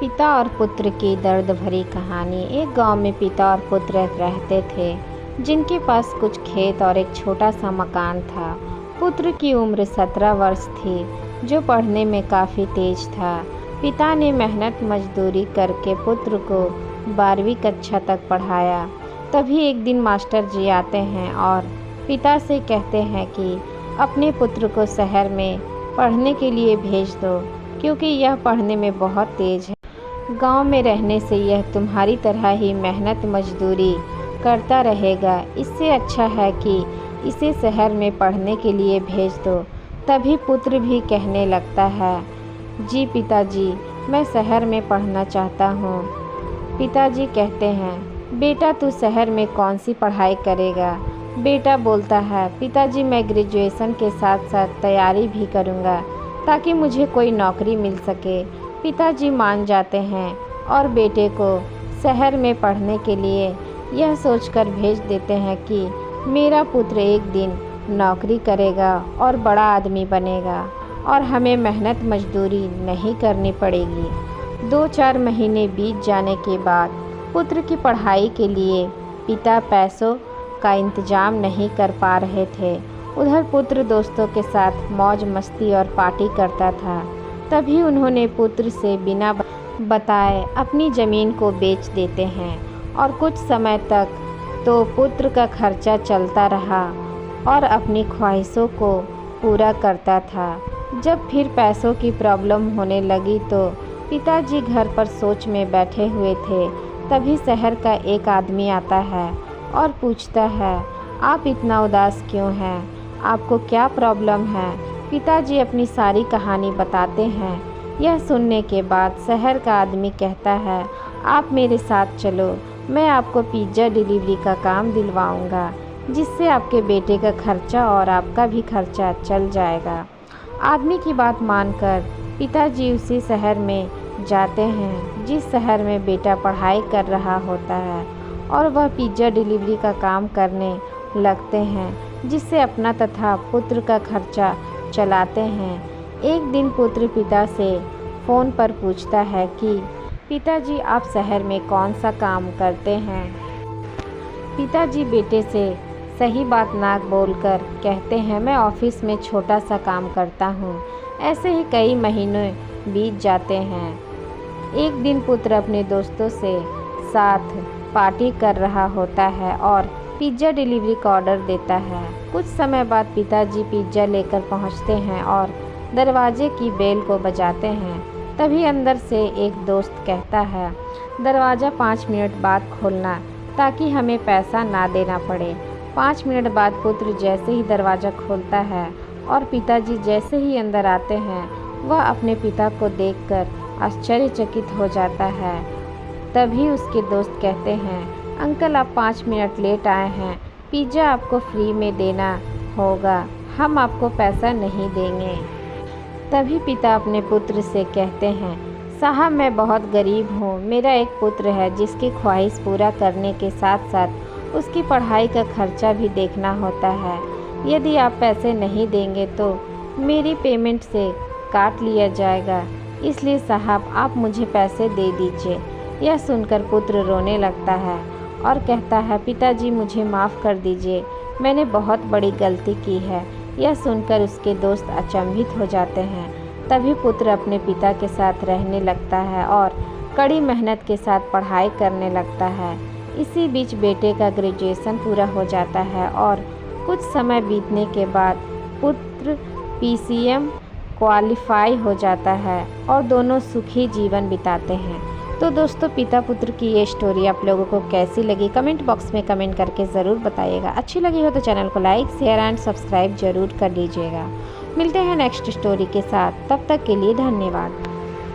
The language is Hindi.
पिता और पुत्र की दर्द भरी कहानी। एक गांव में पिता और पुत्र रहते थे, जिनके पास कुछ खेत और एक छोटा सा मकान था। पुत्र की उम्र 17 वर्ष थी, जो पढ़ने में काफ़ी तेज था। पिता ने मेहनत मजदूरी करके पुत्र को 12वीं कक्षा तक पढ़ाया। तभी एक दिन मास्टर जी आते हैं और पिता से कहते हैं कि अपने पुत्र को शहर में पढ़ने के लिए भेज दो, क्योंकि यह पढ़ने में बहुत तेज है। गांव में रहने से यह तुम्हारी तरह ही मेहनत मजदूरी करता रहेगा। इससे अच्छा है कि इसे शहर में पढ़ने के लिए भेज दो। तभी पुत्र भी कहने लगता है, जी पिताजी, मैं शहर में पढ़ना चाहता हूँ। पिताजी कहते हैं, बेटा तू शहर में कौन सी पढ़ाई करेगा? बेटा बोलता है, पिताजी मैं ग्रेजुएशन के साथ साथ तैयारी भी करूँगा, ताकि मुझे कोई नौकरी मिल सके। पिताजी मान जाते हैं और बेटे को शहर में पढ़ने के लिए यह सोचकर भेज देते हैं कि मेरा पुत्र एक दिन नौकरी करेगा और बड़ा आदमी बनेगा और हमें मेहनत मजदूरी नहीं करनी पड़ेगी। 2-4 महीने बीत जाने के बाद पुत्र की पढ़ाई के लिए पिता पैसों का इंतजाम नहीं कर पा रहे थे। उधर पुत्र दोस्तों के साथ मौज मस्ती और पार्टी करता था। तभी उन्होंने पुत्र से बिना बताए अपनी ज़मीन को बेच देते हैं और कुछ समय तक तो पुत्र का खर्चा चलता रहा और अपनी ख्वाहिशों को पूरा करता था। जब फिर पैसों की प्रॉब्लम होने लगी तो पिताजी घर पर सोच में बैठे हुए थे। तभी शहर का एक आदमी आता है और पूछता है, आप इतना उदास क्यों हैं? आपको क्या प्रॉब्लम है? पिताजी अपनी सारी कहानी बताते हैं। यह सुनने के बाद शहर का आदमी कहता है, आप मेरे साथ चलो, मैं आपको पिज़्ज़ा डिलीवरी का काम दिलवाऊंगा, जिससे आपके बेटे का खर्चा और आपका भी खर्चा चल जाएगा। आदमी की बात मानकर पिताजी उसी शहर में जाते हैं जिस शहर में बेटा पढ़ाई कर रहा होता है, और वह पिज़्ज़ा डिलीवरी का काम करने लगते हैं, जिससे अपना तथा पुत्र का खर्चा चलाते हैं। एक दिन पुत्र पिता से फ़ोन पर पूछता है कि पिताजी आप शहर में कौन सा काम करते हैं? पिताजी बेटे से सही बात ना बोलकर कहते हैं, मैं ऑफिस में छोटा सा काम करता हूँ। ऐसे ही कई महीने बीत जाते हैं। एक दिन पुत्र अपने दोस्तों से साथ पार्टी कर रहा होता है और पिज़्ज़ा डिलीवरी का ऑर्डर देता है। कुछ समय बाद पिताजी पिज़्ज़ा लेकर पहुंचते हैं और दरवाजे की बेल को बजाते हैं। तभी अंदर से एक दोस्त कहता है, दरवाज़ा 5 मिनट बाद खोलना, ताकि हमें पैसा ना देना पड़े। 5 मिनट बाद पुत्र जैसे ही दरवाज़ा खोलता है और पिताजी जैसे ही अंदर आते हैं, वह अपने पिता को देखकर आश्चर्यचकित हो जाता है। तभी उसके दोस्त कहते हैं, अंकल आप 5 मिनट लेट आए हैं, पिज़्ज़ा आपको फ्री में देना होगा, हम आपको पैसा नहीं देंगे। तभी पिता अपने पुत्र से कहते हैं, साहब मैं बहुत गरीब हूँ, मेरा एक पुत्र है जिसकी ख्वाहिश पूरा करने के साथ साथ उसकी पढ़ाई का खर्चा भी देखना होता है। यदि आप पैसे नहीं देंगे तो मेरी पेमेंट से काट लिया जाएगा, इसलिए साहब आप मुझे पैसे दे दीजिए। यह सुनकर पुत्र रोने लगता है और कहता है, पिताजी मुझे माफ़ कर दीजिए, मैंने बहुत बड़ी गलती की है। यह सुनकर उसके दोस्त अचंभित हो जाते हैं। तभी पुत्र अपने पिता के साथ रहने लगता है और कड़ी मेहनत के साथ पढ़ाई करने लगता है। इसी बीच बेटे का ग्रेजुएशन पूरा हो जाता है और कुछ समय बीतने के बाद पुत्र PCM क्वालिफाई हो जाता है और दोनों सुखी जीवन बिताते हैं। तो दोस्तों, पिता पुत्र की ये स्टोरी आप लोगों को कैसी लगी कमेंट बॉक्स में कमेंट करके ज़रूर बताइएगा। अच्छी लगी हो तो चैनल को लाइक शेयर एंड सब्सक्राइब ज़रूर कर लीजिएगा। मिलते हैं नेक्स्ट स्टोरी के साथ, तब तक के लिए धन्यवाद।